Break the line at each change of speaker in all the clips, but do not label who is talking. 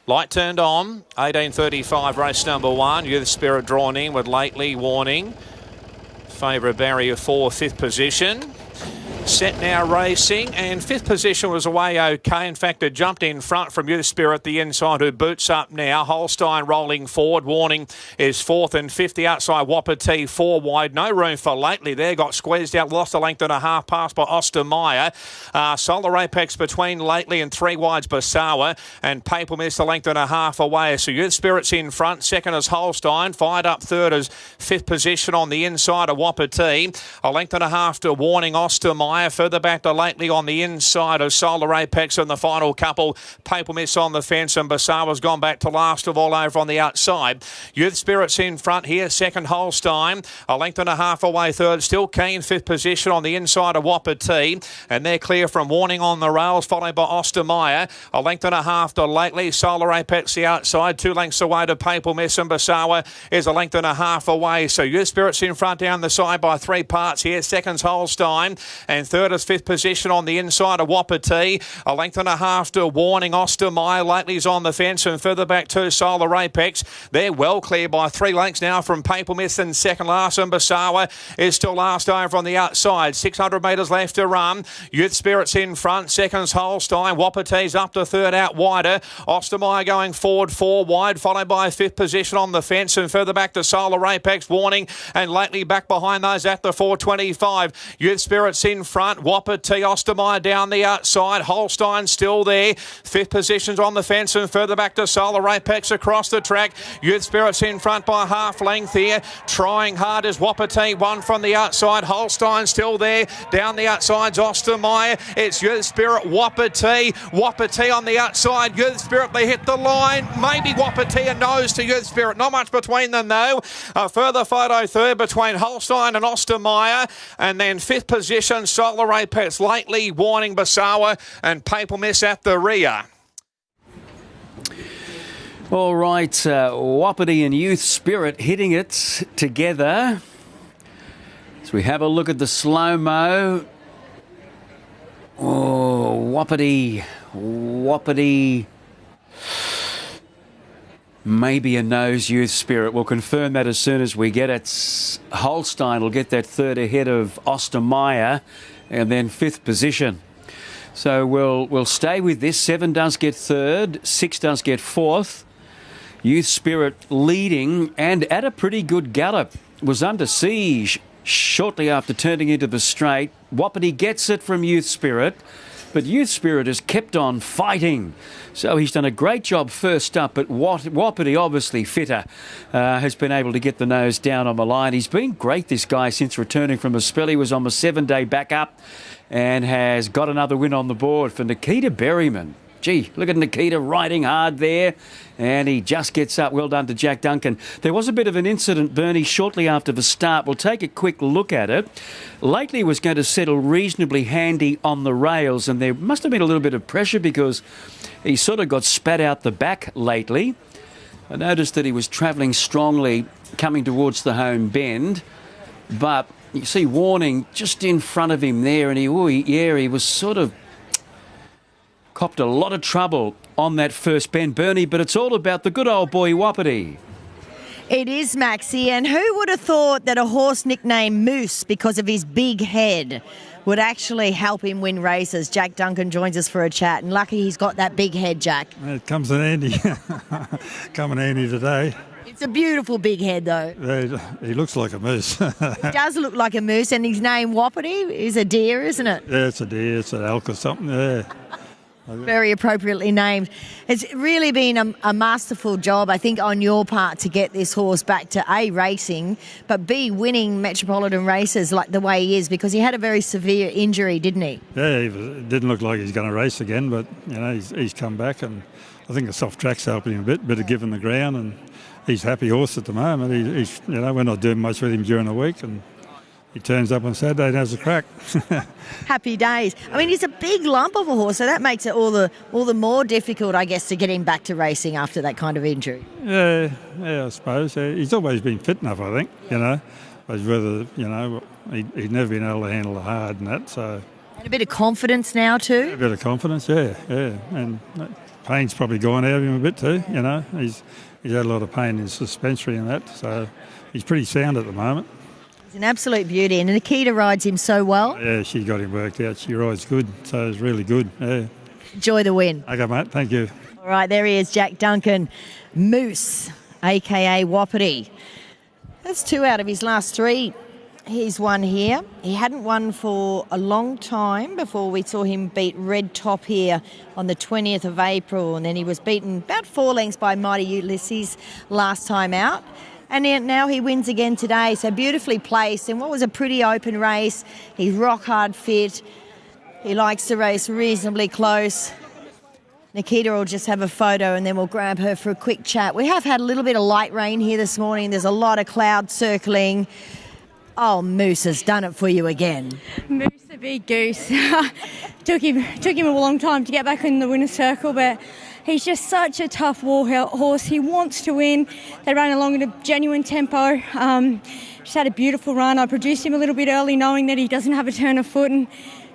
Light turned on, 18:35 race number 1. Youth Spirit drawn in with Lately Warning. Favourite barrier 4, 5th position. Set now racing, and 5th position was away okay. In fact, it jumped in front from Youth Spirit, the inside, who boots up now. Holstein rolling forward. Warning is 4th and 5th. The outside Wapiti 4 wide. No room for Lately there. Got squeezed out. Lost a length and a half. Passed by Ostermeyer. Solar Apex between Lately and 3 wides Basawa. And Papal Mist a length and a half away. So Youth Spirit's in front. Second is Holstein. Fired up third is 5th position on the inside of Wapiti. A length and a half to Warning Ostermeyer. Further back to Lately on the inside of Solar Apex and the final couple. Papal Miss on the fence, and Basawa's gone back to last of all over on the outside. Youth Spirit's in front here. Second Holstein. A length and a half away third. Still keen 5th position on the inside of Wapiti. And they're clear from Warning on the rails, followed by Ostermeyer. A length and a half to Lately. Solar Apex the outside. 2 lengths away to Papal Miss, and Basawa is a length and a half away. So Youth Spirit's in front down the side by 3 parts here. Second's Holstein. And third is 5th position on the inside of Wapiti. A length and a half to Warning Ostermeyer. Lately's on the fence, and further back to Solar Apex. They're well clear by 3 lengths now from Papal Mist, and second last, and Basawa is still last over on the outside. 600 metres left to run. Youth Spirit's in front. Second's Holstein. Wapiti's up to third out wider. Ostermeyer going forward 4 wide, followed by 5th position on the fence, and further back to Solar Apex. Warning and Lately back behind those at the 425. Youth Spirit's in front. Wapiti, Ostermeyer down the outside. Holstein still there. 5th position's on the fence, and further back to Solar Apex across the track. Youth Spirit's in front by half length here. Trying hard is Wapiti. 1 from the outside. Holstein still there. Down the outside's Ostermeyer. It's Youth Spirit, Wapiti. Wapiti on the outside. Youth Spirit, they hit the line. Maybe Wapiti a nose to Youth Spirit. Not much between them though. A further photo third between Holstein and Ostermeyer. And then 5th position, Solar Apex, Lately, Warning, Basawa, and Papal Miss at the rear.
All right, Wapiti and Youth Spirit hitting it together. As we have a look at the slow-mo. Oh, Wapiti. Maybe a nose, Youth Spirit. We'll confirm that as soon as we get it. Holstein will get that third ahead of Ostermeyer, and then 5th position. So we'll stay with this. 7 does get third, 6 does get 4th. Youth Spirit leading and at a pretty good gallop. Was under siege shortly after turning into the straight. Wapiti gets it from Youth Spirit, but Youth Spirit has kept on fighting. So he's done a great job first up, but Wapiti, obviously fitter, has been able to get the nose down on the line. He's been great, this guy, since returning from a spell. He was on the 7-day backup and has got another win on the board for Nikita Berryman. Gee, look at Nikita riding hard there, and he just gets up. Well done to Jack Duncan. There was a bit of an incident, Bernie, shortly after the start. We'll take a quick look at it. Lately was going to settle reasonably handy on the rails, and there must have been a little bit of pressure because he sort of got spat out the back lately. I noticed that he was travelling strongly coming towards the home bend, but you see Warning just in front of him there, and he was sort of copped a lot of trouble on that first bend, Bernie, but it's all about the good old boy Wapiti.
It is, Maxie, and who would have thought that a horse nicknamed Moose, because of his big head, would actually help him win races? Jack Duncan joins us for a chat, and lucky he's got that big head, Jack.
It comes in handy. Come in handy today.
It's a beautiful big head, though.
He looks like a moose.
He does look like a moose, and his name Wapiti is a deer, isn't it?
Yeah, it's a deer. It's an elk or something, yeah.
Very appropriately named. It's really been a masterful job, I think, on your part to get this horse back to A, racing, but B, winning metropolitan races like the way he is, because he had a very severe injury, didn't he?
Yeah, it didn't look like he's going to race again, but he's come back, and I think the soft track's helping him a bit of giving the ground, and he's a happy horse at the moment. He's we're not doing much with him during the week, and he turns up on Saturday and has a crack.
Happy days. I mean, he's a big lump of a horse, so that makes it all the more difficult, I guess, to get him back to racing after that kind of injury.
Yeah, I suppose. He's always been fit enough, I think, But whether, he'd never been able to handle the hard and that, so...
And a bit of confidence now too?
A bit of confidence, yeah. And pain's probably gone out of him a bit too, you know. He's had a lot of pain in his suspensory and that, so he's pretty sound at the moment.
He's an absolute beauty, and Nikita rides him so well.
Yeah, she got him worked out. She rides good, so it's really good. Yeah.
Enjoy the win.
Okay, mate. Thank you.
All right, there he is, Jack Duncan. Moose, a.k.a. Wapiti. That's 2 out of his last 3. He's won here. He hadn't won for a long time before we saw him beat Red Top here on the 20th of April, and then he was beaten about 4 lengths by Mighty Ulysses last time out. And now he wins again today, so beautifully placed in what was a pretty open race. He's rock hard fit. He likes to race reasonably close. Nikita will just have a photo and then we'll grab her for a quick chat. We have had a little bit of light rain here this morning. There's a lot of cloud circling. Oh, Moose has done it for you again.
Moose, a big goose. took him a long time to get back in the winner's circle, but he's just such a tough war horse. He wants to win. They ran along at a genuine tempo. Just had a beautiful run. I produced him a little bit early knowing that he doesn't have a turn of foot, and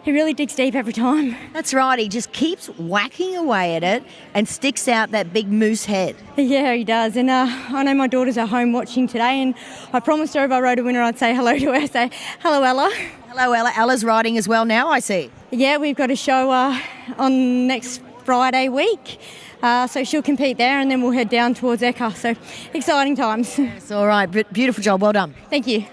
he really digs deep every time. That's
right. He just keeps whacking away at it and sticks out that big moose head.
Yeah, he does. And I know my daughter's at home watching today, and I promised her if I rode a winner I'd say hello to her. So, hello, Ella.
Hello, Ella. Ella's riding as well now, I see.
Yeah, we've got a show on next Friday week. So she'll compete there, and then we'll head down towards Ekka. So exciting times.
It's all right. Beautiful job. Well done.
Thank you.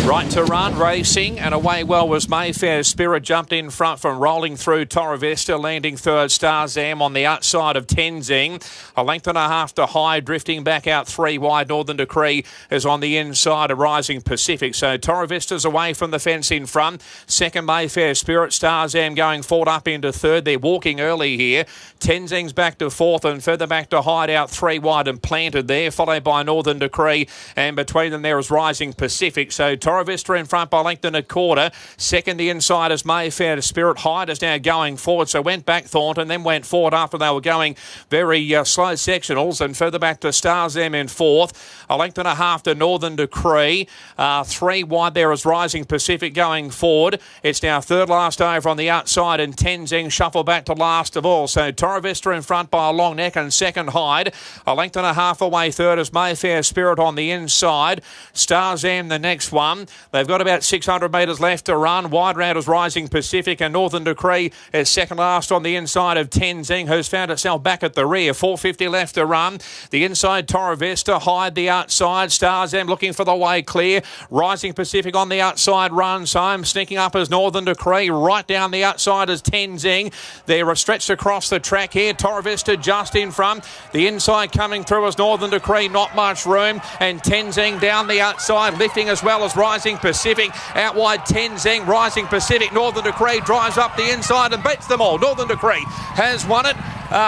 Right to run, racing, and away well was Mayfair Spirit. Jumped in front from rolling through Torravesta, landing third. Starzam on the outside of Tenzing. A length and a half to high, drifting back out 3 wide. Northern Decree is on the inside of Rising Pacific. So Torravesta's away from the fence in front. Second, Mayfair Spirit. Starzam going forward up into third. They're walking early here. Tenzing's back to fourth and further back to Hideout 3 wide and planted there, followed by Northern Decree. And between them there is Rising Pacific. So Torravesta in front by length and a quarter. Second, the inside is Mayfair Spirit. Hyde is now going forward, so went back Thornton, then went forward after they were going very slow sectionals, and further back to Starzam in fourth. A length and a half to Northern Decree. 3 wide there is Rising Pacific going forward. It's now third last over on the outside, and Tenzing shuffle back to last of all. So Torravesta in front by a long neck, and second Hyde. A length and a half away third is Mayfair Spirit on the inside. Starzam the next one. They've got about 600 metres left to run. Wide round is Rising Pacific, and Northern Decree is second last on the inside of Tenzing, who's found itself back at the rear. 450 left to run. The inside Torravesta, Hyde the outside. Starzam looking for the way clear. Rising Pacific on the outside runs home. Sneaking up as Northern Decree. Right down the outside is Tenzing. They're stretched across the track here. Torravesta just in front. The inside coming through as Northern Decree. Not much room. And Tenzing down the outside, lifting as well as Rising Pacific. Out wide Tenzing. Rising Pacific. Northern Decree drives up the inside and beats them all. Northern Decree has won it.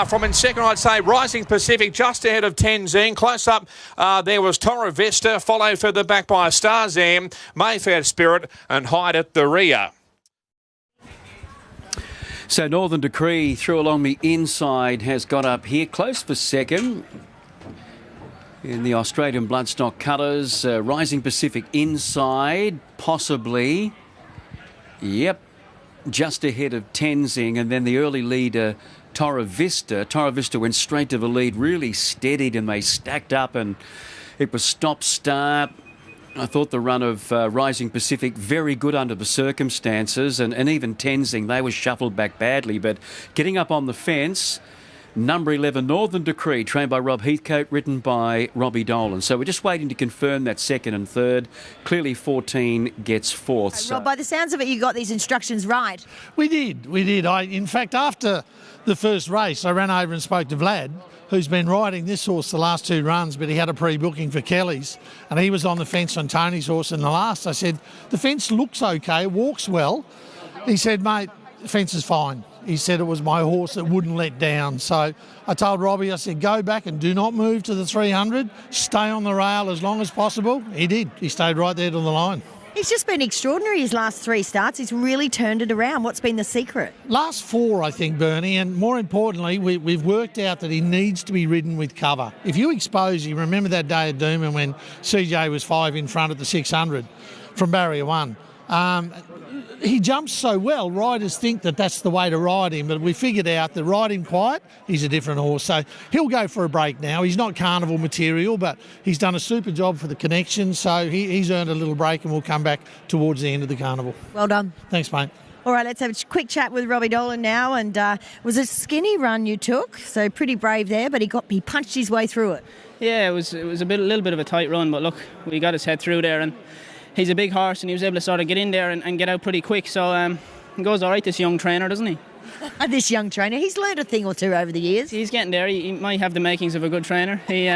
From in second, I'd say Rising Pacific just ahead of Tenzing. Close up, there was Torravesta, followed further back by Starzam, Mayfair Spirit, and Hyde at the rear.
So Northern Decree through along the inside has got up here, close for second. In the Australian Bloodstock Cutters, Rising Pacific inside, possibly. Yep, just ahead of Tenzing, and then the early leader, Torravesta. Torravesta went straight to the lead, really steadied, and they stacked up, and it was stop-start. I thought the run of Rising Pacific very good under the circumstances, and even Tenzing, they were shuffled back badly, but getting up on the fence. Number 11, Northern Decree, trained by Rob Heathcote, written by Robbie Dolan. So we're just waiting to confirm that second and third. Clearly 14 gets fourth.
Hey, Rob, by the sounds of it, you got these instructions right.
We did. In fact, after the first race, I ran over and spoke to Vlad, who's been riding this horse the last 2 runs, but he had a pre-booking for Kelly's, and he was on the fence on Tony's horse in the last. I said, the fence looks okay, walks well. He said, mate, the fence is fine. He said it was my horse that wouldn't let down. So I told Robbie, I said, go back and do not move to the 300. Stay on the rail as long as possible. He did. He stayed right there to the line.
He's just been extraordinary his last 3 starts. He's really turned it around. What's been the secret?
Last 4, I think, Bernie, and more importantly, we've worked out that he needs to be ridden with cover. If you expose him, remember that day at Doomben when CJ was 5 in front at the 600 from barrier 1. He jumps so well, riders think that that's the way to ride him, but we figured out that ride him quiet, he's a different horse. So he'll go for a break now. He's not carnival material, but he's done a super job for the connection, so he's earned a little break and we'll come back towards the end of the carnival.
Well done.
Thanks, mate.
All right, let's have a quick chat with Robbie Dolan now. And it was a skinny run you took, so pretty brave there, but he punched his way through it.
Yeah, it was a little bit of a tight run, but look, we got his head through there, and he's a big horse, and he was able to sort of get in there and get out pretty quick. So he goes all right, this young trainer, doesn't he?
This young trainer, he's learned a thing or two over the years.
He's getting there. He might have the makings of a good trainer. He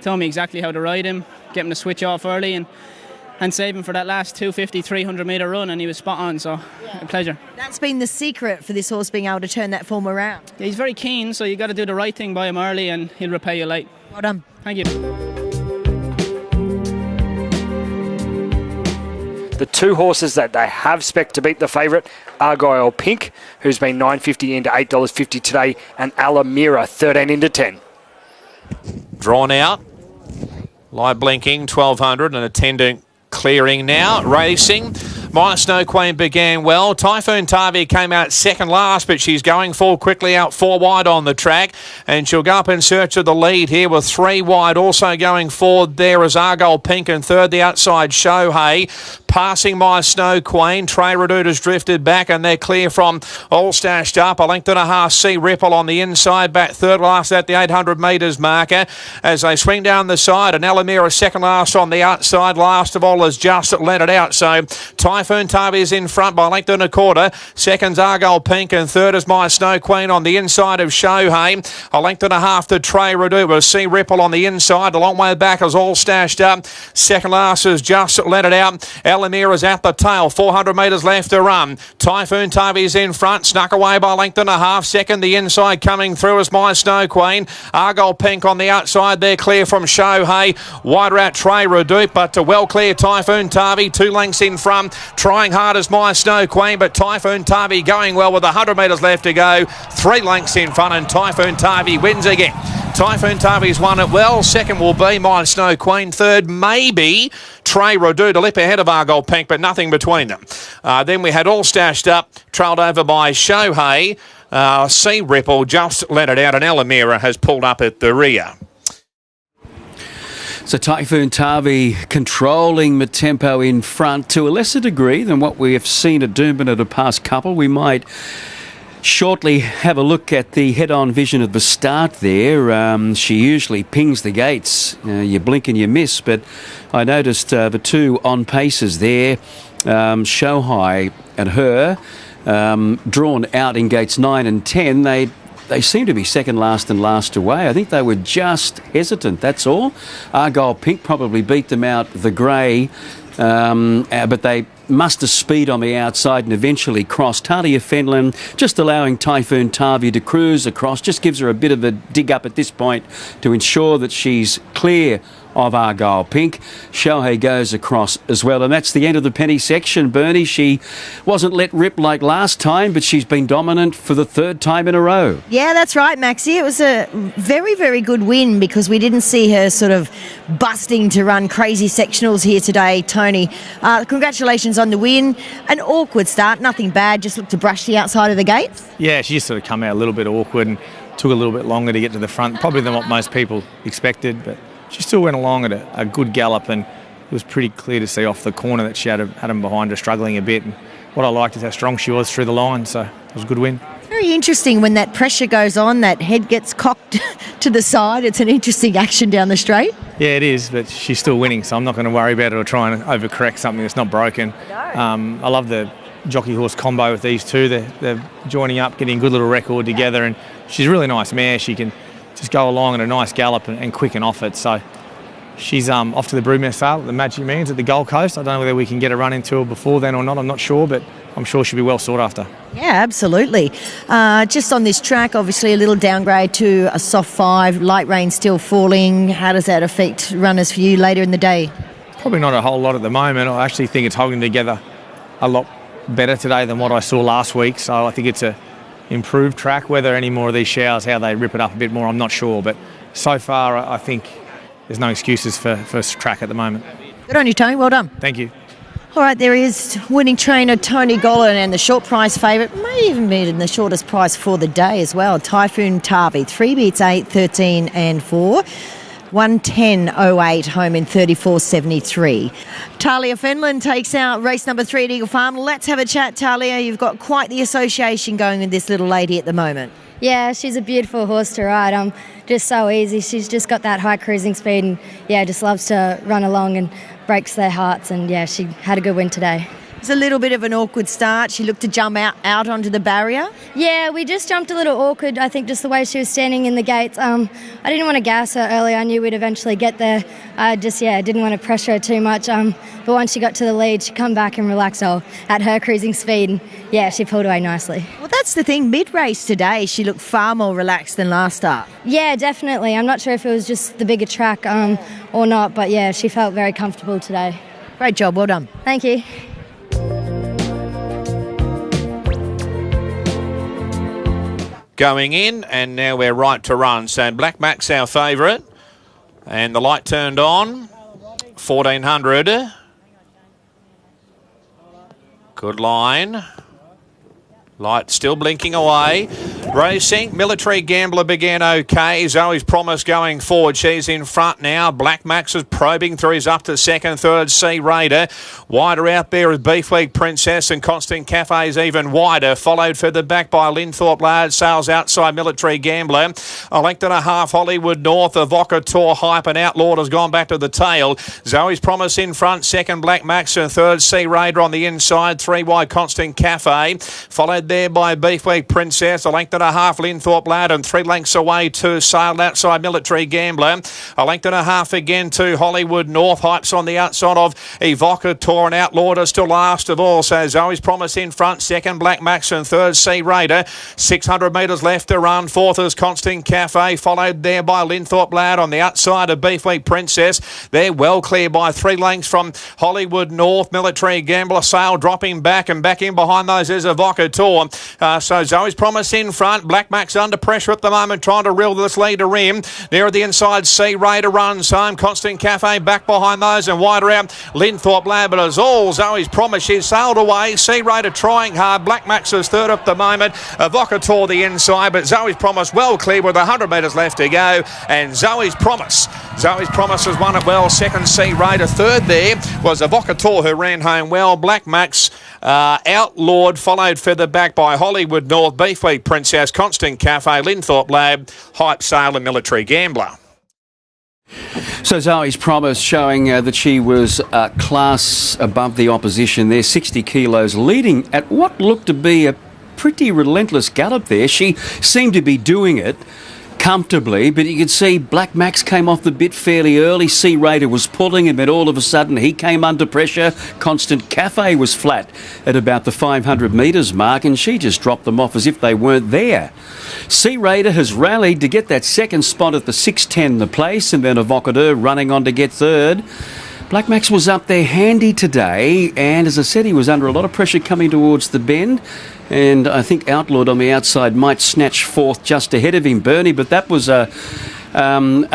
told me exactly how to ride him, get him to switch off early, and save him for that last 250, 300 metre run, and he was spot on, so a pleasure.
That's been the secret for this horse being able to turn that form around.
Yeah, he's very keen, so you got to do the right thing by him early, and he'll repay you late.
Well done.
Thank you.
The 2 horses that they have spec'd to beat the favourite, Argyle Pink, who's been $9.50 into $8.50 today, and Alamira, 13 into 10.
Drawn out. Light blinking, 1200, and attendant clearing now. Racing. My Snow Queen began well. Typhoon Tavi came out second last, but she's going full quickly out 4 wide on the track, and she'll go up in search of the lead here with 3 wide. Also going forward there is Argyle Pink, and third the outside Shohei. Passing My Snow Queen. Trey Redoute has drifted back, and they're clear from All Stashed Up. A length and a half Sea Ripple on the inside, back third last at the 800 metres marker as they swing down the side, and Alamira second last on the outside. Last of all is Just Let It Out. So Typhoon Tavi is in front by a length and a quarter. Second's Argyle Pink, and third is My Snow Queen on the inside of Shohei. A length and a half to Trey Redoute with Sea Ripple on the inside. A long way back is All Stashed Up. Second last is Just Let It Out. Alamira's at the tail. 400 metres left to run. Typhoon Tavi's in front. Snuck away by a length and a half. Second, the inside coming through is My Snow Queen. Argyle Pink on the outside. They're clear from Shohei. Wider out Trey Redoute, but to well clear Typhoon Tavi. 2 lengths in front. Trying hard as My Snow Queen, but Typhoon Tavi going well with 100 metres left to go. 3 lengths in front, and Typhoon Tavi wins again. Typhoon Tavi's won it well. Second will be My Snow Queen. Third, maybe Trey Redoute, a lip ahead of Argyle Pink, but nothing between them. Then we had All Stashed Up, trailed over by Shohei. Sea Ripple, Just Let It Out, and Alamira has pulled up at the rear.
So Typhoon Tavi controlling Matempo in front to a lesser degree than what we have seen at Doomben at a past couple. We might shortly have a look at the head-on vision of the start there. She usually pings the gates. You blink and you miss, but I noticed the 2 on paces there, Shohei and her, drawn out in gates 9 and 10. They seem to be second last and last away. I think they were just hesitant, that's all. Argyle Pink probably beat them out the grey, but they muster speed on the outside and eventually crossed. Talia Fenlon just allowing Typhoon Tavi to cruise across, just gives her a bit of a dig up at this point to ensure that she's clear of Argyle Pink. Shohei goes across as well, and that's the end of the penny section. Bernie, she wasn't let rip like last time, but she's been dominant for the 3rd time in a row.
Yeah, that's right, Maxie. It was a very, very good win because we didn't see her sort of busting to run crazy sectionals here today, Tony. Congratulations on the win. An awkward start, nothing bad, just looked to brush the outside of the gates.
Yeah, she just sort of come out a little bit awkward and took a little bit longer to get to the front, probably than what most people expected, but she still went along at a good gallop, and it was pretty clear to see off the corner that she had him behind her struggling a bit. And what I liked is how strong she was through the line, so it was a good win.
It's very interesting when that pressure goes on, that head gets cocked to the side. It's an interesting action down the straight.
Yeah, it is, but she's still winning, so I'm not going to worry about it or try and overcorrect something that's not broken. I love the jockey-horse combo with these 2. They're joining up, getting a good little record together, and she's a really nice mare. She can just go along at a nice gallop and quicken off it. So she's off to the Broodmare sale at the Magic Millions at the Gold Coast. I don't know whether we can get a run into her before then or not. I'm not sure, but I'm sure she'll be well sought after.
Yeah, absolutely. Just on this track, obviously a little downgrade to a soft 5. Light rain still falling. How does that affect runners for you later in the day?
Probably not a whole lot at the moment. I actually think it's holding together a lot better today than what I saw last week. So I think it's a improved track. Whether any more of these showers, how they rip it up a bit more, I'm not sure. But so far, I think there's no excuses for track at the moment.
Good on you, Tony. Well done.
Thank you.
All right, there is winning trainer Tony Gollan and the short price favourite, may even be in the shortest price for the day as well, Typhoon Tavi. 3 beats 8, 13 and 4. 110.08 home in 34.73. Talia Fenlon takes out race number 3 at Eagle Farm. Let's have a chat, Talia. You've got quite the association going with this little lady at the moment.
Yeah, she's a beautiful horse to ride. Just so easy. She's just got that high cruising speed and, just loves to run along and breaks their hearts. And, she had a good win today.
It's a little bit of an awkward start. She looked to jump out onto the barrier.
Yeah, we just jumped a little awkward. I think just the way she was standing in the gates. I didn't want to gas her early. I knew we'd eventually get there. I didn't want to pressure her too much. But once she got to the lead, she come back and relaxed at her cruising speed. And, she pulled away nicely.
Well, that's the thing. Mid-race today, she looked far more relaxed than last start.
Yeah, definitely. I'm not sure if it was just the bigger track or not. But, she felt very comfortable today.
Great job. Well done.
Thank you.
Going in, and now we're right to run. So Black Max our favourite, and the light turned on. 1400. Good line. Light still blinking away. Racing. Military Gambler began okay. Zoe's Promise going forward. She's in front now. Black Max is probing through. He's up to second, third. Sea Raider. Wider out there is Beefweek Princess, and Constant Cafe is even wider. Followed further back by Linthorpe Lad. Sales outside Military Gambler. A length and a half Hollywood North. Evocateur Hype and Outlawed has gone back to the tail. Zoe's Promise in front. Second Black Max and third Sea Raider on the inside. 3 wide Constant Cafe. Followed there by Beefweek Princess. A length and a half Linthorpe Lad, and 3 lengths away to Sailed outside Military Gambler. A length and a half again to Hollywood North. Hypes on the outside of Evocateur and Outlawed are still last of all. So Zoe's Promise in front. Second Black Max and third Sea Raider. 600 metres left to run. Fourth is Constant Cafe. Followed there by Linthorpe Lad on the outside of Beefweek Princess. They're well clear by 3 lengths from Hollywood North. Military Gambler. Sail dropping back, and back in behind those is Evocateur. So Zoe's Promise in front. Black Max under pressure at the moment, trying to reel this leader in. Near the inside, Sea Raider runs home. Constant Cafe back behind those, and wider out Linthorpe Lad. But it's all Zoe's Promise. She's sailed away. Sea Raider trying hard. Black Max is third at the moment. Evocateur the inside, but Zoe's Promise well clear with 100 metres left to go. And Zoe's Promise has won it well. Second Sea Raider. Third there was Evocateur, who ran home well. Black Max Outlawed, followed further back by Hollywood North, Beefweek Princess, Constant Cafe, Linthorpe Lab, Hype Sail and Military Gambler.
So Zoe's Promise showing that she was class above the opposition there, 60 kilos, leading at what looked to be a pretty relentless gallop there. She seemed to be doing it comfortably, but you could see Black Max came off the bit fairly early. Sea Raider was pulling him, but all of a sudden he came under pressure. Constant Cafe was flat at about the 500 metres mark, and she just dropped them off as if they weren't there. Sea Raider has rallied to get that second spot at the 6:10 the place, and then Evocateur running on to get third. Black Max was up there handy today, and as I said, he was under a lot of pressure coming towards the bend, and I think Outlawed on the outside might snatch fourth just ahead of him, Bernie, but that was a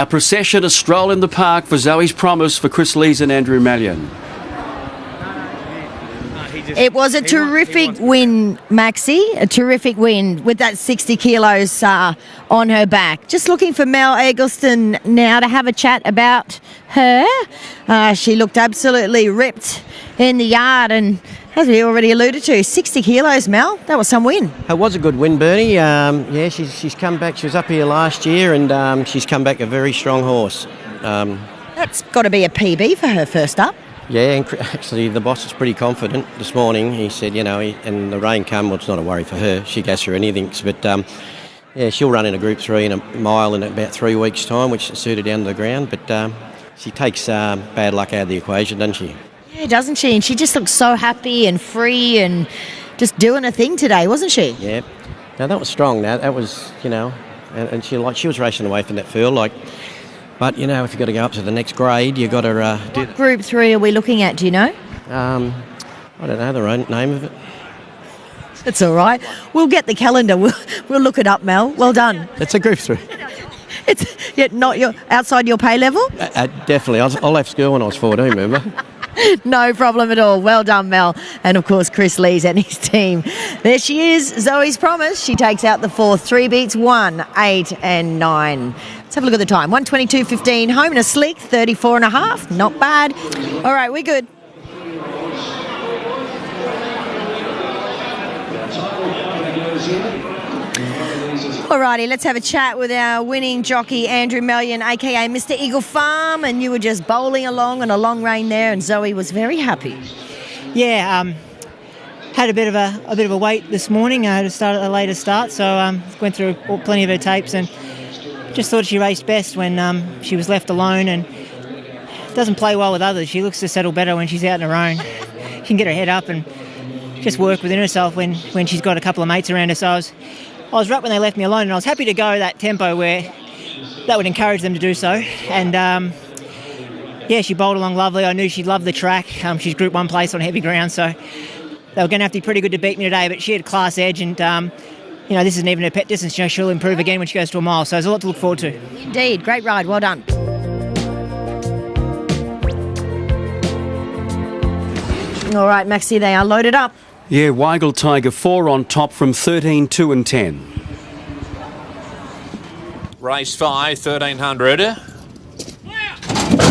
procession, a stroll in the park for Zoe's Promise for Chris Lees and Andrew Mallion.
It was a terrific win, Maxie, a terrific win with that 60 kilos on her back. Just looking for Mel Eggleston now to have a chat about her. She looked absolutely ripped in the yard, and as we already alluded to, 60 kilos, Mel, that was some win.
It was a good win, Bernie. She's come back. She was up here last year, and she's come back a very strong horse.
That's got to be a PB for her first up.
Yeah, and actually the boss is pretty confident this morning. He said, and the rain come, well, it's not a worry for her. She goes through anything. But, she'll run in a Group 3 in a mile in about 3 weeks' time, which suited down to the ground. But she takes bad luck out of the equation, doesn't she?
Yeah, doesn't she? And she just looks so happy and free and just doing a thing today, wasn't she?
Yeah. Now, that was strong. Now, that was, and she was racing away from that field. But, you know, if you've got to go up to the next grade, you've got to do that.
Group 3 are we looking at, do you know?
I don't know the name of it.
It's all right. We'll get the calendar. We'll look it up, Mel. Well done.
It's a Group 3.
It's not outside your pay level?
Definitely. I left school when I was 14, remember?
No problem at all. Well done, Mel. And, of course, Chris Lees and his team. There she is, Zoe's Promise. She takes out the 4th. 3 beats 1, 8 and 9. Let's have a look at the time. 1:22.15. Home in a sleek 34.5. Not bad. All right, we're good. Alrighty, let's have a chat with our winning jockey, Andrew Mellion, aka Mr. Eagle Farm, and you were just bowling along on a long rein there, and Zoe was very happy.
Yeah, had a bit of a wait this morning to start at a later start, so went through plenty of her tapes and just thought she raced best when she was left alone and doesn't play well with others. She looks to settle better when she's out on her own. She can get her head up and just work within herself when she's got a couple of mates around her. So I was right when they left me alone, and I was happy to go that tempo where that would encourage them to do so. And she bowled along lovely. I knew she'd love the track. She's Group 1 place on heavy ground, so they were going to have to be pretty good to beat me today. But she had class edge, and this isn't even her pet distance. She'll improve again when she goes to a mile. So there's a lot to look forward to.
Indeed, great ride. Well done. All right, Maxie, they are loaded up.
Yeah, Weigel Tiger 4 on top from 13, 2 and 10.
Race 5, 1300.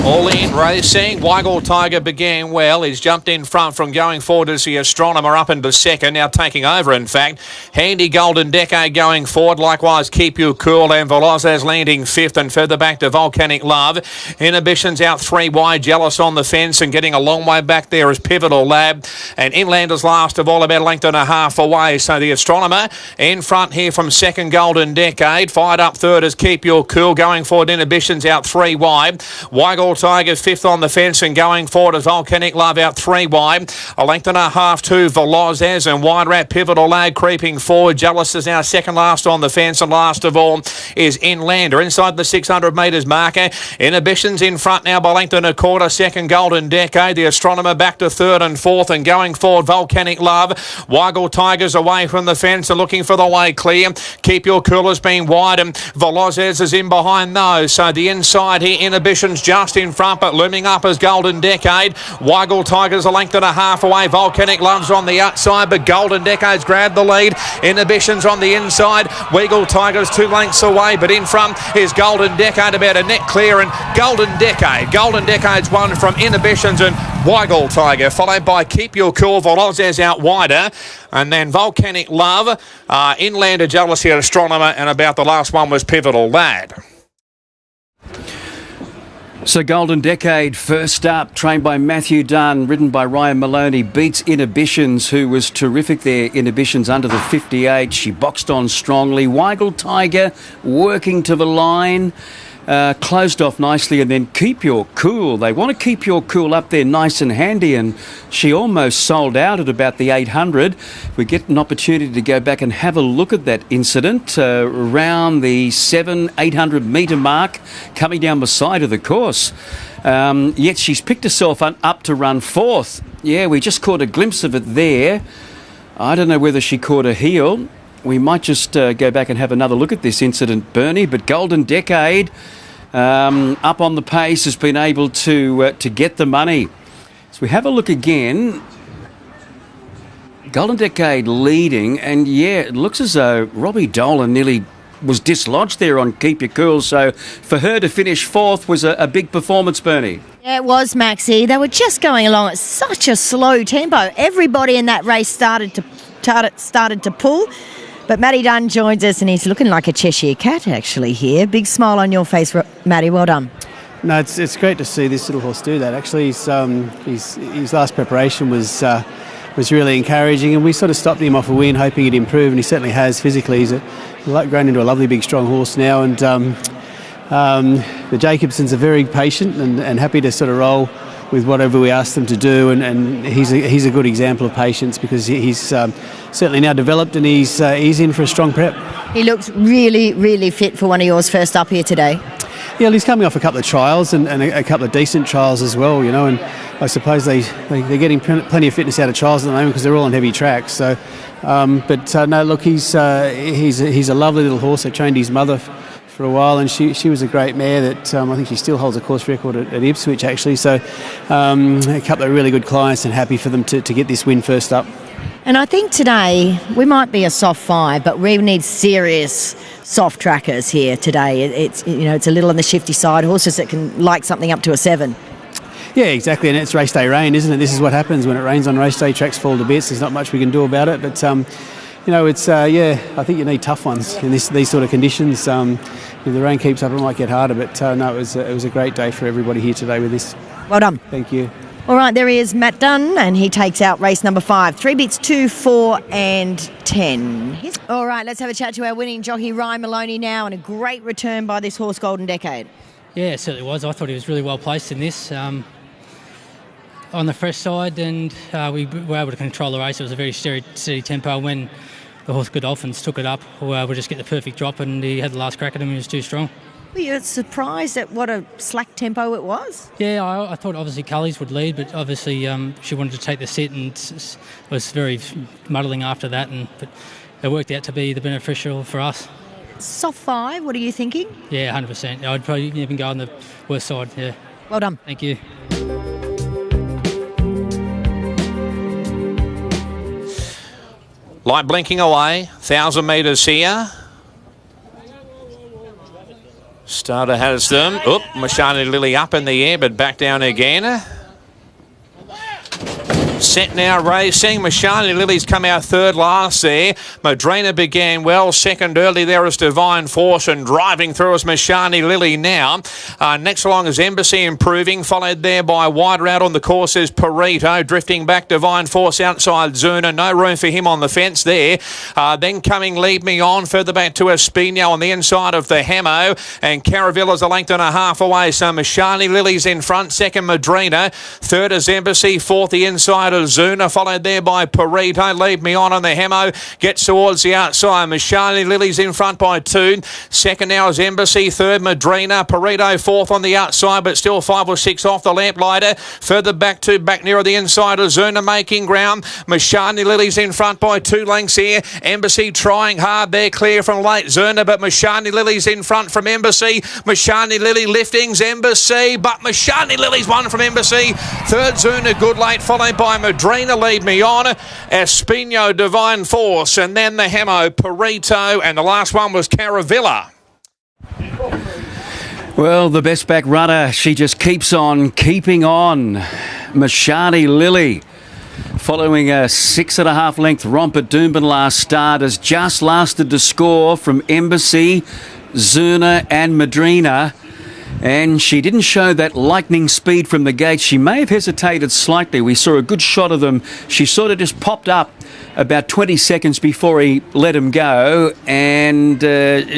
All in racing. Weigel Tiger began well. He's jumped in front from going forward as the Astronomer up into second. Now taking over, in fact. Handy Golden Decade going forward. Likewise, Keep You Cool and Velozes landing 5th and further back to Volcanic Love. Inhibitions out 3 wide. Jealous on the fence and getting a long way back there is Pivotal Lab. And Inlanders last of all, about a length and a half away. So the Astronomer in front here from second Golden Decade. Fired up third is Keep Your Cool. Going forward, Inhibitions out 3 wide. Weigel Tiger 5th on the fence and going forward as Volcanic Love out 3 wide. A length and a half to Velozes and Wide Rat Pivotal Lag creeping forward. Jealous is now second last on the fence, and last of all is Inlander inside the 600 metres marker. Inhibitions in front now by length and a quarter. Second Golden Decade. The Astronomer back to third and fourth, and going forward Volcanic Love. Weigel Tigers away from the fence and looking for the way clear. Keep Your Cool has been wide and Velozes is in behind those. So the inside here, Inhibitions just in front, but looming up as Golden Decade. Weigel Tigers a length and a half away. Volcanic Love's on the outside, but Golden Decade's grabbed the lead. Inhibitions on the inside. Weigel Tigers 2 lengths away, but in front is Golden Decade about a net clear, and Golden Decade. Golden Decade's won from Inhibitions and Weigel Tiger, followed by Keep Your Cool. Velozes out wider, and then Volcanic Love, Inlander, Jealousy, Astronomer, and about the last one was Pivotal Lad.
So Golden Decade first up, trained by Matthew Dunn, ridden by Ryan Maloney, beats Inhibitions, who was terrific there. Inhibitions under the 58. She boxed on strongly. Weigel Tiger working to the line. Closed off nicely, and then Keep Your Cool. They want to keep Your Cool up there nice and handy, and she almost sold out at about the 800. We get an opportunity to go back and have a look at that incident around the 700-800 metre mark, coming down the side of the course. Yet she's picked herself up to run 4th. Yeah, we just caught a glimpse of it there. I don't know whether she caught a heel. We might just go back and have another look at this incident, Bernie. But Golden Decade, up on the pace, has been able to get the money. So we have a look again. Golden Decade leading, and yeah, it looks as though Robbie Dolan nearly was dislodged there on Keep Your Cool. So for her to finish 4th was a big performance, Bernie.
Yeah, it was, Maxie. They were just going along at such a slow tempo. Everybody in that race started to pull. But Matty Dunn joins us, and he's looking like a Cheshire cat, actually, here. Big smile on your face, Matty. Well done.
No, it's great to see this little horse do that. Actually, his last preparation was really encouraging, and we sort of stopped him off a win, hoping he'd improve, and he certainly has physically. He's grown into a lovely, big, strong horse now, and the Jacobsons are very patient and happy to sort of roll with whatever we ask them to do, and he's a good example of patience, because he's certainly now developed, and he's in for a strong prep.
He looks really, really fit for one of yours first up here today.
Yeah, he's coming off a couple of trials and a couple of decent trials as well, you know, and I suppose they're getting plenty of fitness out of trials at the moment because they're all on heavy tracks. So, no, look, he's a lovely little horse. I trained his mother for a while, and she was a great mare that I think she still holds a course record at Ipswich, actually. So, a couple of really good clients, and happy for them to get this win first up.
And I think today we might be a soft 5, but we need serious soft trackers here today. It's a little on the shifty side, horses that can like something up to a 7.
Yeah, exactly, and it's race day rain, isn't it? This is what happens when it rains on race day. Tracks fall to bits. There's not much we can do about it, but it's I think you need tough ones in these sort of conditions. If the rain keeps up, it might get harder, but no, it was a great day for everybody here today with this.
Well done.
Thank you.
All right, there he is, Matt Dunn, and he takes out race number 5. 3 bits, 2, 4 and 10. All right, let's have a chat to our winning jockey, Ryan Maloney now, and a great return by this horse, Golden Decade.
Yeah, it certainly was. I thought he was really well placed in this. On the fresh side, and we were able to control the race. It was a very steady tempo. When the horse Godolphins took it up, we were able to just get the perfect drop, and he had the last crack at him. He was too strong.
Were you surprised at what a slack tempo it was?
Yeah, I thought obviously Cullies would lead, but obviously she wanted to take the set and was very muddling after that, but it worked out to be the beneficial for us.
Soft 5, what are you thinking?
Yeah, 100%. I'd probably even go on the worst side, yeah.
Well done.
Thank you.
Light blinking away, 1,000 metres here. Starter has them. Oop, Mashani Lily up in the air, but back down again. Set now racing. Mashani Lily's come out third last there. Madrina began well. Second early there is Divine Force, and driving through is Mashani Lily now. Next along is Embassy improving, followed there by wider out on the course is Perito. Drifting back, Divine Force outside Zuna. No room for him on the fence there. Then coming Lead Me On. Further back to Espino on the inside of the Hamo. And Caravilla's a length and a half away. So Mashani Lily's in front. Second Madrina. Third is Embassy. Fourth the inside of Zuna, followed there by Perito. Lead Me On the Hemo, gets towards the outside. Mashani Lily's in front by 2. Second now is Embassy. Third Madrina. Perito fourth on the outside, but still 5 or 6 off the Lamplighter. Further back nearer the inside of Zuna, making ground. Mashani Lily's in front by 2 lengths here. Embassy trying hard there, clear from late Zuna, but Mashani Lily's in front from Embassy. Mashani Lily liftings Embassy, but Mashani Lily's won from Embassy. Third Zuna, good late, followed by Madrina. Lead Me On, Espino, Divine Force, and then the Hemo, Perito, and the last one was Caravilla.
Well, the best back runner, she just keeps on keeping on. Mashani Lily, following a 6.5 length romp at Doomben last start, has just lasted to score from Embassy, Zuna and Madrina. And she didn't show that lightning speed from the gate. She may have hesitated slightly. We saw a good shot of them. She sort of just popped up about 20 seconds before he let him go, and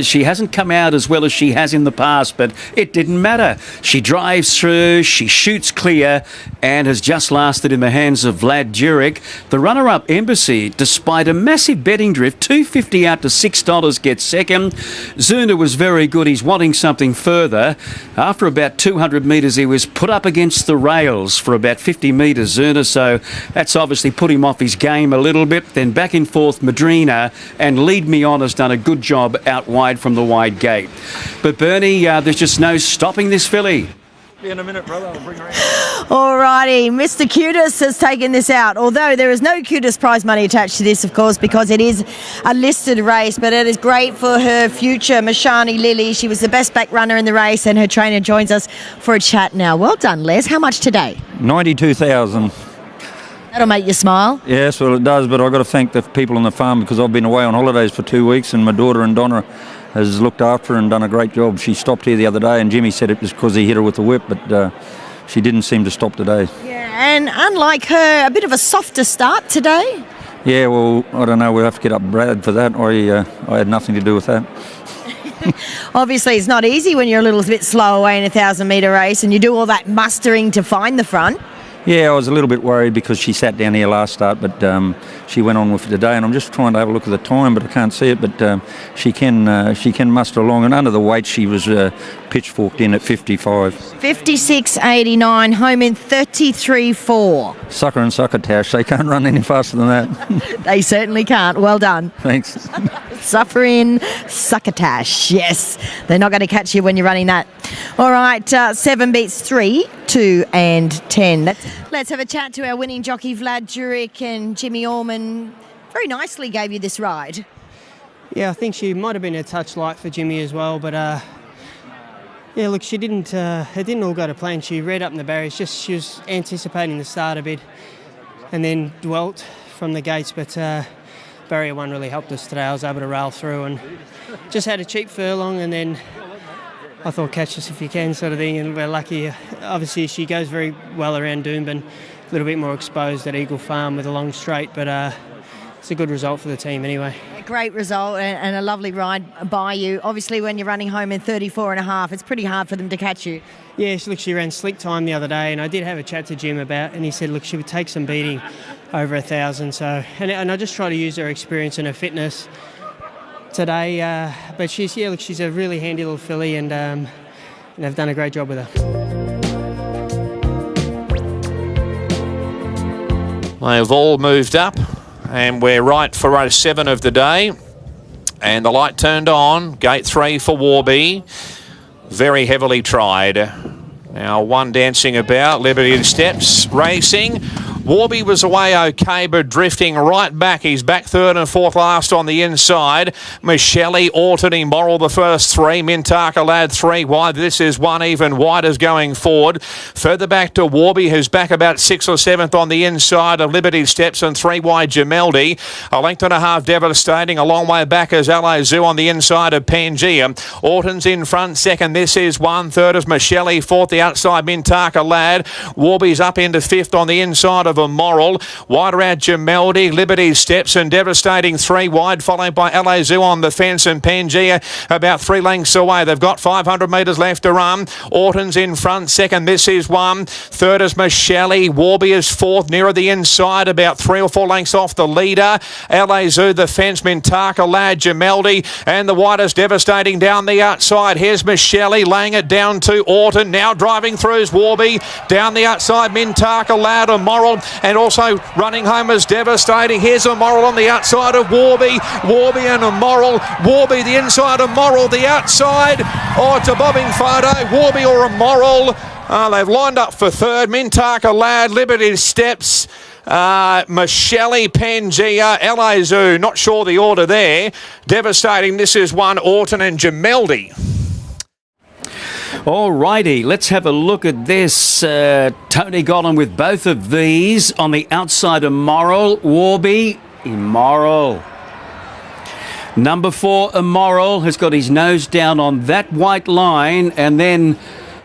she hasn't come out as well as she has in the past, but it didn't matter. She drives through, she shoots clear, and has just lasted in the hands of Vlad Jurek. The runner-up Embassy, despite a massive betting drift, $2.50 out to $6, gets second. Zuna was very good. He's wanting something further. After about 200 metres, he was put up against the rails for about 50 metres, Zuna, so that's obviously put him off his game a little bit. Then back and forth, Madrina, and Lead Me On has done a good job out wide from the wide gate. But Bernie, there's just no stopping this filly.
In a minute, brother. I'll bring her in.
All righty, Mr. Cutest has taken this out, although there is no Cutest prize money attached to this, of course, because it is a listed race, but it is great for her future. Mashani Lily, she was the best back runner in the race, and her trainer joins us for a chat now. Well done, Les. How much today?
92,000.
That'll make you smile.
Yes, well, it does, but I've got to thank the people on the farm because I've been away on holidays for 2 weeks, and my daughter and Donna has looked after her and done a great job. She stopped here the other day, and Jimmy said it was because he hit her with the whip, but she didn't seem to stop today.
Yeah, and unlike her, a bit of a softer start today.
Yeah, well, I don't know. We'll have to get up Brad for that. I had nothing to do with that.
Obviously, it's not easy when you're a little bit slow away in a 1,000-metre race and you do all that mustering to find the front.
Yeah, I was a little bit worried because she sat down here last start, but she went on with it today, and I'm just trying to have a look at the time, but I can't see it. But she can muster along, and under the weight she was pitchforked in at 55.
56.89, home in 33.4.
Sucker and Succotash, they can't run any faster than that.
They certainly can't. Well done.
Thanks.
Suffering Succotash. Yes, they're not going to catch you when you're running that. All right, 7 beats 3, 2 and 10. Let's have a chat to our winning jockey Vlad Jurek, and Jimmy Orman very nicely gave you this ride.
Yeah, I think she might have been a touch light for Jimmy as well, but yeah, look, she didn't. It didn't all go to plan. She read up in the barriers. She was anticipating the start a bit, and then dwelt from the gates. But barrier 1 really helped us today. I was able to rail through and just had a cheap furlong, and then I thought catch us if you can sort of thing, and we're lucky. Obviously, she goes very well around Doomben, a little bit more exposed at Eagle Farm with a long straight, but it's a good result for the team anyway.
A great result and a lovely ride by you. Obviously, when you're running home in 34.5, it's pretty hard for them to catch you.
Yeah, she ran slick time the other day, and I did have a chat to Jim about, and he said, look, she would take some beating over 1,000. So, and I just try to use her experience and her fitness today. But she's a really handy little filly, and they've done a great job with her.
They've all moved up, and we're right for race 7 of the day. And the light turned on. Gate 3 for Warby. Very heavily tried. Now 1 dancing about. Liberty Steps racing. Warby was away okay, but drifting right back. He's back 3rd and 4th last on the inside. Michelle, Orton, Immoral the first 3. Mintaka Lad 3 wide. This is 1 even wider going forward. Further back to Warby, who's back about 6th or 7th on the inside of Liberty Steps, and 3 wide Gemeldi. A length and a half Devastating. A long way back is LA Zoo on the inside of Pangea. Orton's in front 2nd. This is 1. 3rd is Michelle, 4th the outside Mintaka Lad. Warby's up into 5th on the inside of Immoral. Wider out Gemeldi, Liberty Steps, and Devastating 3 wide, followed by LA Zoo on the fence, and Pangea about 3 lengths away. They've got 500 metres left to run. Orton's in front 2nd. This is 1. 3rd is Michelle. Warby is 4th, nearer the inside, about 3 or 4 lengths off the leader. LA Zoo, the fence, Mintaka Lad, Gemeldi, and the widest Devastating down the outside. Here's Michelle laying it down to Orton. Now driving through is Warby. Down the outside, Mintaka Lad, Immoral, and also running home is Devastating. Here's Immoral on the outside of Warby. Warby and Immoral. Warby the inside, Immoral the outside. Oh, it's a bobbing photo. Warby or Immoral. They've lined up for 3rd. Mintaka Lad, Liberty Steps, Michelle, Pangea, LA Zoo. Not sure the order there. Devastating. This is 1. Orton and Gemeldi.
All righty, let's have a look at this. Tony got on with both of these. On the outside, Immoral, Warby, Immoral. Number 4, Immoral, has got his nose down on that white line. And then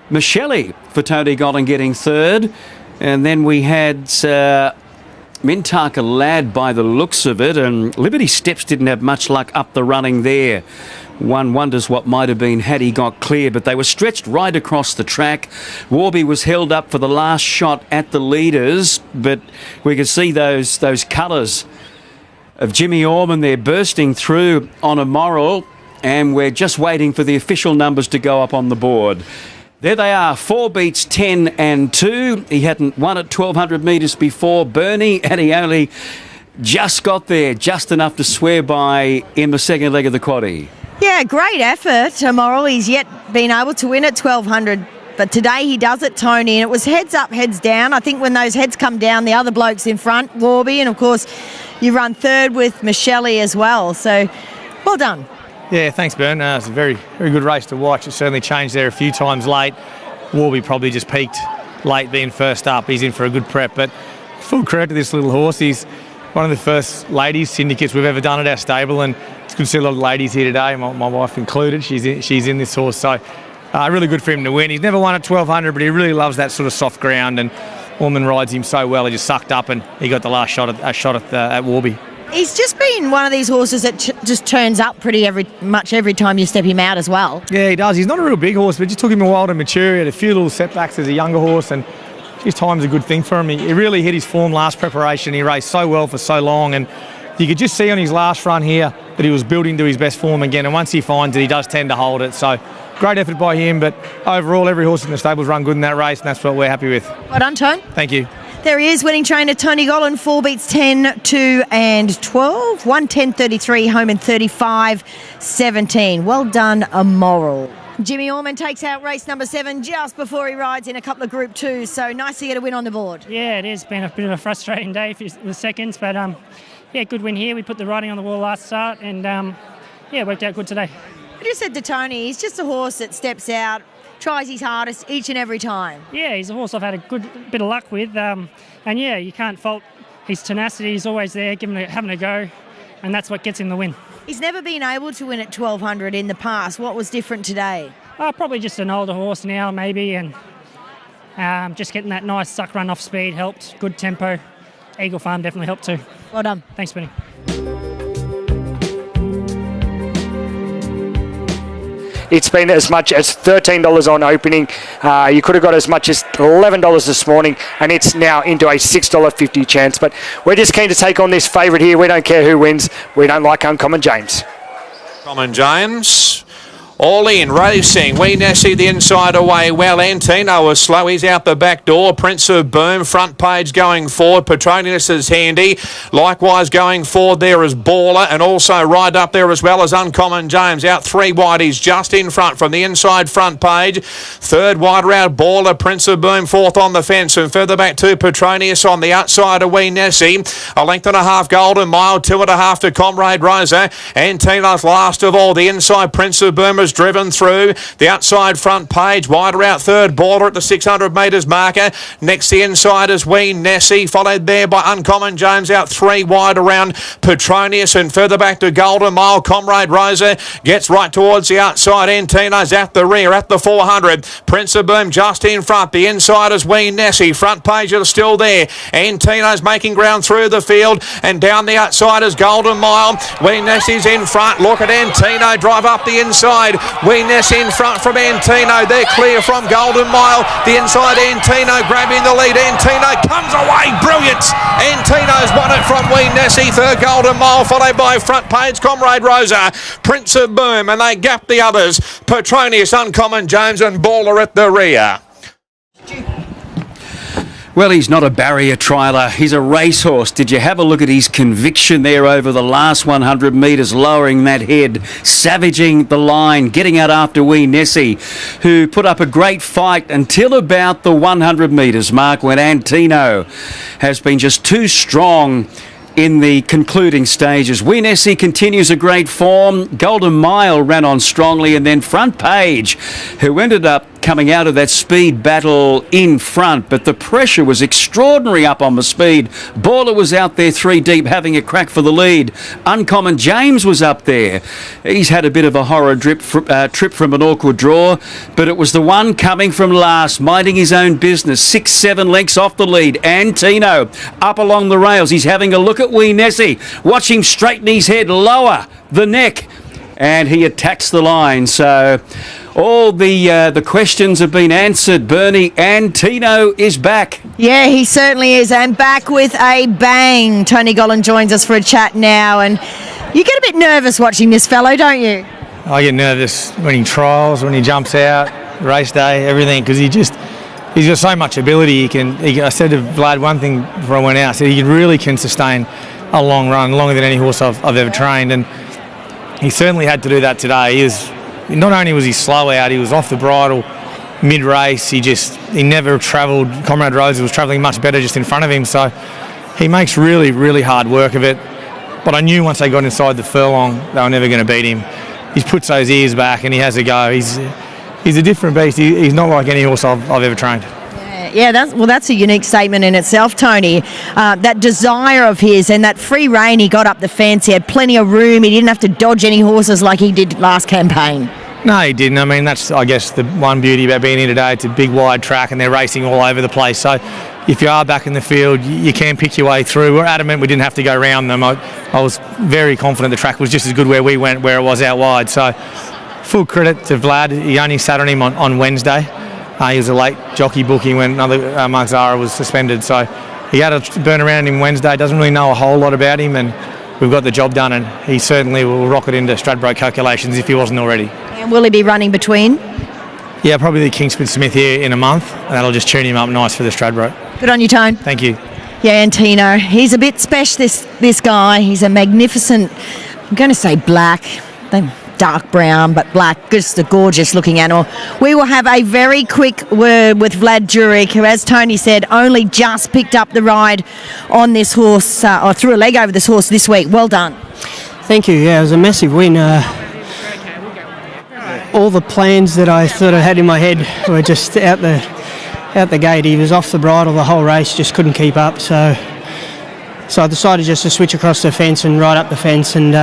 Michelle for Tony Godden getting 3rd. And then we had Mintaka Lad by the looks of it. And Liberty Steps didn't have much luck up the running there. One wonders what might have been had he got clear, but they were stretched right across the track. Warby was held up for the last shot at the leaders, but we could see those colours of Jimmy Orman there bursting through on Immoral, and we're just waiting for the official numbers to go up on the board. There they are, 4 beats 10 and 2. He hadn't won at 1,200 metres before, Bernie, and he only just got there, just enough to swear by in the second leg of the quaddie.
Yeah, great effort. Immoral, he's yet been able to win at 1,200, but today he does it, Tony, and it was heads up, heads down. I think when those heads come down, the other bloke's in front, Warby, and of course you run 3rd with Michelle as well, so well done.
Yeah, thanks, Bern. It's a very, very good race to watch. It certainly changed there a few times late. Warby probably just peaked late being first up. He's in for a good prep, but full credit to this little horse. He's one of the first ladies syndicates we've ever done at our stable, and it's good to see a lot of ladies here today, my wife included. She's in this horse, so really good for him to win. He's never won at 1,200, but he really loves that sort of soft ground, and Orman rides him so well. He just sucked up, and he got the last shot at Warby.
He's just been one of these horses that just turns up pretty much every time you step him out as well.
Yeah, he does. He's not a real big horse, but it just took him a while to mature. He had a few little setbacks as a younger horse, and just time's a good thing for him. He really hit his form last preparation. He raced so well for so long, and you could just see on his last run here that he was building to his best form again, and once he finds it, he does tend to hold it. So great effort by him, but overall every horse in the stable's run good in that race, and that's what we're happy with.
Well done, Tone.
Thank you.
There he is, winning trainer Tony Gollan, 4 beats 10, 2 and 12, 1:10.33, home in 35.17. Well done, Immoral. Jimmy Orman takes out race number 7 just before he rides in a couple of Group 2s, so nice to get a win on the board.
Yeah, it has been a bit of a frustrating day for the seconds, but yeah, good win here. We put the writing on the wall last start, and yeah, worked out good today.
I just said to Tony, he's just a horse that steps out, tries his hardest each and every time.
Yeah, he's a horse I've had a good bit of luck with, and yeah, you can't fault his tenacity. He's always there, having a go, and that's what gets him the win.
He's never been able to win at 1200 in the past. What was different today?
Probably just an older horse now, maybe, and just getting that nice suck run off speed helped. Good tempo. Eagle Farm definitely helped too.
Well done.
Thanks, Benny.
It's been as much as $13 on opening. You could have got as much as $11 this morning, and it's now into a $6.50 chance. But we're just keen to take on this favourite here. We don't care who wins. We don't like Uncommon James.
Uncommon James. All in, racing. Wee Nessie the inside away well. Antino was slow. He's out the back door. Prince of Boom, front page going forward. Petronius is handy. Likewise going forward there is Baller, and also right up there as well as Uncommon James. Out 3 wide. He's just in front from the inside front page. 3rd wide round Baller. Prince of Boom 4th on the fence, and further back to Petronius on the outside of Wee Nessie. A length and a half Golden Mile. 2.5 to Comrade Rosa. Antino's last of all. The inside Prince of Boom is driven through the outside front page, wider out 3rd Baller at the 600 metres marker. Next the inside is Wee Nessie, followed there by Uncommon James, out 3 wide around Petronius, and further back to Golden Mile. Comrade Rosa gets right towards the outside. Antino's at the rear at the 400. Prince of Boom just in front. The inside is Wee Nessie. Front page is still there. Antino's making ground through the field, and down the outside is Golden Mile. Wee Nessie's in front. Look at Antino drive up the inside. Wee Nessie in front from Antino. They're clear from Golden Mile. The inside Antino grabbing the lead. Antino comes away. Brilliant. Antino's won it from Wee Nessie. 3rd Golden Mile, followed by front page Comrade Rosa. Prince of Boom, and they gap the others. Petronius, Uncommon James and Baller at the rear.
Well, he's not a barrier trialer. He's a racehorse. Did you have a look at his conviction there over the last 100 metres, lowering that head, savaging the line, getting out after Wee Nessie, who put up a great fight until about the 100 metres mark when Antino has been just too strong in the concluding stages. Wee Nessie continues a great form. Golden Mile ran on strongly, and then Front Page, who ended up coming out of that speed battle in front, but the pressure was extraordinary up on the speed. Baller was out there 3 deep having a crack for the lead. Uncommon James was up there. He's had a bit of a horror trip from an awkward draw, but it was the one coming from last, minding his own business, 6-7 lengths off the lead. Antino up along the rails. He's having a look at Wee Nessie. Watch him straighten his head, lower the neck, and he attacks the line. So all the questions have been answered, Bernie. Antino is back.
Yeah, he certainly is, and back with a bang. Tony Gollan joins us for a chat now, and you get a bit nervous watching this fellow, don't you?
I get nervous when he trials, when he jumps out, race day, everything, because he's got so much ability. I said to Vlad one thing before I went out, I said he really can sustain a long run, longer than any horse I've ever trained, and he certainly had to do that today. Not only was he slow out, he was off the bridle mid-race. He never travelled. Comrade Rosa was travelling much better just in front of him, so he makes really, really hard work of it. But I knew once they got inside the furlong, they were never going to beat him. He puts those ears back and he has a go. He's a different beast. He's not like any horse I've ever trained.
Yeah, that's a unique statement in itself, Tony. That desire of his and that free rein he got up the fence. He had plenty of room. He didn't have to dodge any horses like he did last campaign.
No, he didn't. I mean, that's, I guess, the one beauty about being here today. It's a big, wide track and they're racing all over the place. So if you are back in the field, you can pick your way through. We're adamant we didn't have to go around them. I was very confident the track was just as good where we went, where it was out wide. So full credit to Vlad. He only sat on him on Wednesday. He was a late jockey booking when another Mark Zara was suspended, so he had to burn around him Wednesday. Doesn't really know a whole lot about him, and we've got the job done, and he certainly will rocket into Stradbroke calculations if he wasn't already.
And will he be running between?
Yeah, probably the Kingsford Smith here in a month, and that'll just tune him up nice for the Stradbroke.
Good on you, Tone.
Thank you.
Yeah, and Tino, he's a bit special, this guy. He's a magnificent, I'm going to say black, dark brown, but black, just a gorgeous looking animal. We will have a very quick word with Vlad Jurek, who, as Tony said, only just picked up the ride on this horse, or threw a leg over this horse this week. Well done.
Thank you. Yeah, it was a massive win. All the plans that I sort of had in my head were just out the gate. He was off the bridle the whole race, just couldn't keep up. So I decided just to switch across the fence and right up the fence, and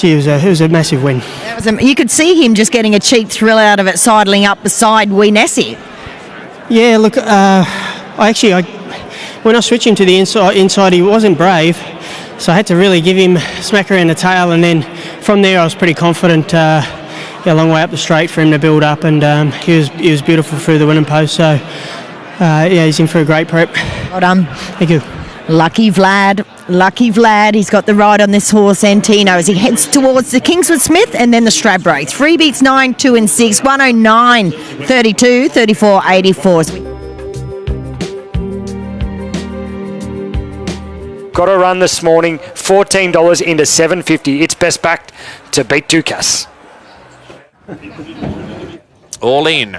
it was a massive win.
You could see him just getting a cheap thrill out of it, sidling up beside Wee Nessie.
Yeah, look, when I was switching to the inside, he wasn't brave, so I had to really give him a smack around the tail, and then from there I was pretty confident. A long way up the straight for him to build up, and he was beautiful through the winning post. So he's in for a great prep.
Well done.
Thank you.
Lucky Vlad. He's got the ride on this horse, Antino, as he heads towards the Kingswood Smith and then the Stradbroke. 3 beats 9, 2 and 6, 109, 32, 34, 84.
Got a run this morning, $14 into $7.50. It's best backed to beat Ducasse.
All in.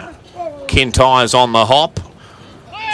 Kintyre's on the hop.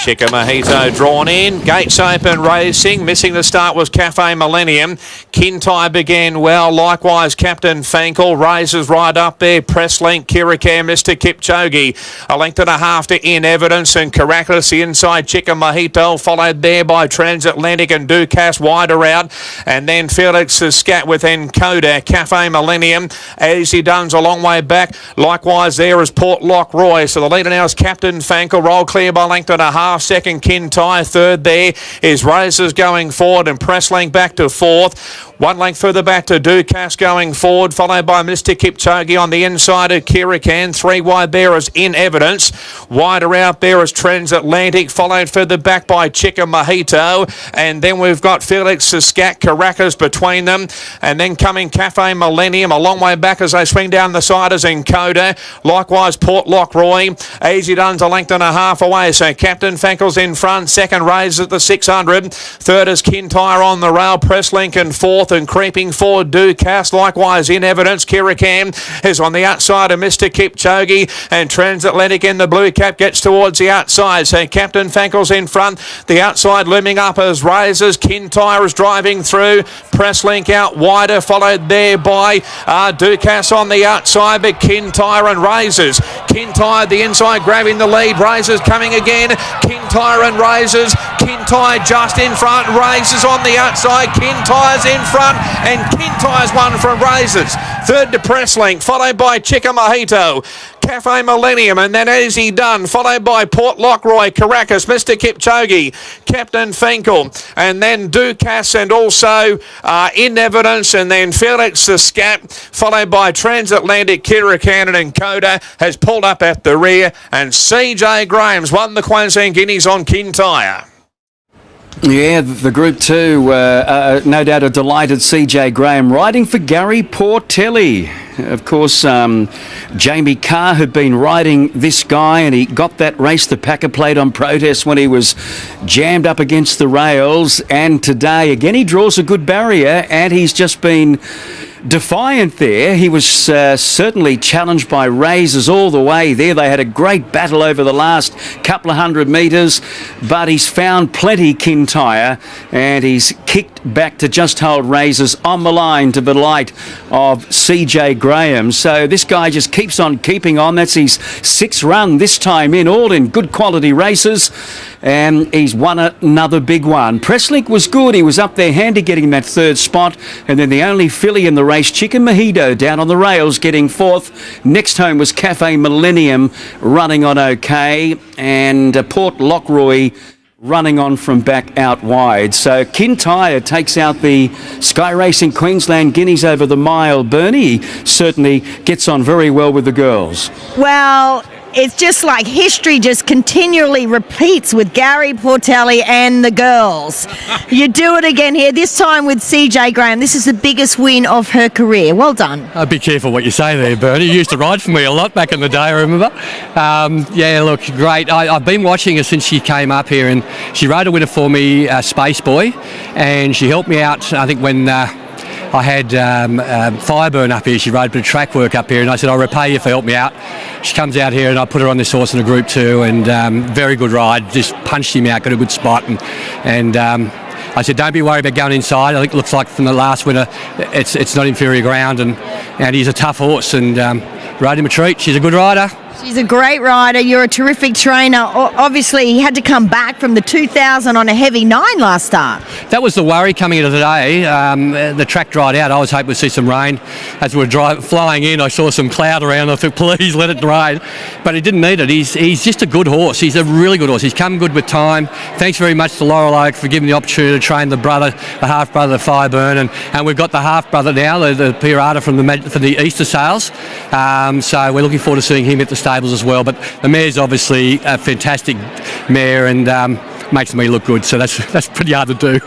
Chica Mojito drawn in. Gates open racing. Missing the start was Cafe Millennium. Kintyre began well. Likewise, Captain Fankel raises right up there. Presslink, Kirikare, Mr. Kipchoge. A length and a half to In Evidence, and Caracas the inside. Chica Mojito followed there by Transatlantic and Ducasse wider out. And then Felix Scat with Encoder. Cafe Millennium. Easy Done's a long way back. Likewise, there is Port Lockroy. So the leader now is Captain Fankel. Roll clear by length and a half. Second, Kintyre. Third there is Roses going forward, and Presslink back to fourth. 1 length further back to Ducasse going forward, followed by Mr. Kipchoge on the inside of Kirikan. 3 wide there is In Evidence. Wider out there is Transatlantic, followed further back by Chica Mojito. And then we've got Felix Scat, Caracas between them. And then coming Cafe Millennium, a long way back as they swing down the side as Encoder. Likewise, Port Lockroy. Easy Done's a length and a half away, so Captain Fankel's in front. Second Raises at the 600. Third is Kintyre on the rail. Presslink in fourth, and creeping forward Ducasse. Likewise, In Evidence. Kirikan is on the outside of Mr. Kipchoge, and Transatlantic in the blue cap gets towards the outside. So Captain Fankel's in front. The outside looming up as Raises. Kintyre is driving through. Presslink out wider, followed there by Ducasse on the outside, but Kintyre and Raises. Kintyre the inside grabbing the lead. Raises coming again. Kintyre and Raises. Kintyre just in front. Raises on the outside. Kintyre's in front, and Kintyre's won from Raises. Third to Presslink, followed by Chica Mojito. Cafe Millennium, and then Easy Done, followed by Port Lockroy, Caracas, Mr. Kipchoge, Captain Fankel, and then Ducasse, and also In Evidence, and then Felix the Scat, followed by Transatlantic, Kirikan and Encoder has pulled up at the rear, and CJ Graham's won the Queensland Guineas on Kintyre.
Yeah, the Group 2, no doubt a delighted CJ Graham riding for Gary Portelli. Of course, Jamie Carr had been riding this guy, and he got that race, the Packer Plate, on protest when he was jammed up against the rails. And today, again, he draws a good barrier, and he's just been defiant there. He was certainly challenged by Raises all the way there. They had a great battle over the last couple of 100 metres, but he's found plenty, Kintyre, and he's kicked back to just hold Raises on the line to the delight of CJ Graham. So this guy just keeps on keeping on. That's his 6th run this time in, all in good quality races, and he's won another big one. Presslink was good. He was up there handy getting that 3rd spot, and then the only filly in the race, Chica Mojito, down on the rails getting 4th. Next home was Cafe Millennium running on okay, and Port Lockroy running on from back out wide. So Kintyre takes out the Sky Racing Queensland Guineas over the mile. Bernie certainly gets on very well with the girls.
Well, it's just like history just continually repeats with Gary Portelli and the girls. You do it again here, this time with CJ Graham. This is the biggest win of her career. Well done.
Be careful what you say there, Bernie. You used to ride for me a lot back in the day, I remember. Yeah, look, great. I've been watching her since she came up here, and she rode a winner for me, Space Boy, and she helped me out, I think, when I had Fireburn up here. She rode a bit of track work up here, and I said, I'll repay you for helping me out. She comes out here, and I put her on this horse in a Group 2, and very good ride. Just punched him out, got a good spot, and I said, don't be worried about going inside. I think it looks like from the last winner, it's not inferior ground, and he's a tough horse, and rode him a treat. She's a good rider.
She's a great rider. You're a terrific trainer. Obviously, he had to come back from the 2000 on a heavy 9 last start.
That was the worry coming into today. The track dried out. I was hoping to see some rain. As we were flying in, I saw some cloud around. I thought, please let it rain. But he didn't need it. He's just a good horse. He's a really good horse. He's come good with time. Thanks very much to Laurel Oak for giving the opportunity to train the half-brother, Fireburn. And we've got the half-brother now, the Pirata from the Easter sales. So we're looking forward to seeing him at the stables as well. But the mare's obviously a fantastic mare, and makes me look good, so that's pretty hard to do.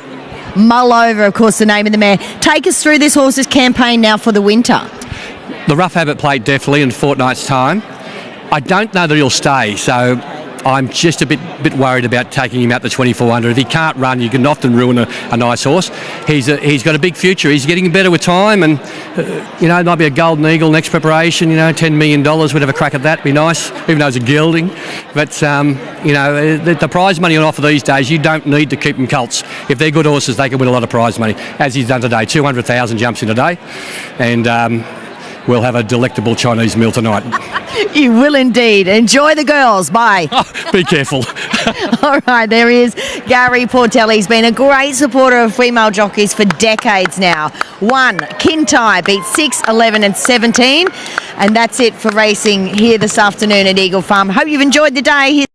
Mull Over, of course, the name of the mare. Take us through this horse's campaign now for the winter.
The Rough Habit Plate definitely in a fortnight's time. I don't know that he'll stay, so I'm just a bit worried about taking him out to 2400. If he can't run, you can often ruin a nice horse. He's got a big future. He's getting better with time, and it might be a Golden Eagle next preparation. $10 million. We'd have a crack at that. Be nice, even though it's a gelding. But the prize money on offer these days, you don't need to keep them colts. If they're good horses, they can win a lot of prize money, as he's done today. 200,000 jumps in a day, and we'll have a delectable Chinese meal tonight.
You will indeed. Enjoy the girls. Bye.
Be careful.
All right, there he is. Gary Portelli. He's been a great supporter of female jockeys for decades now. 1, Kintyre beat 6, 11 and 17. And that's it for racing here this afternoon at Eagle Farm. Hope you've enjoyed the day.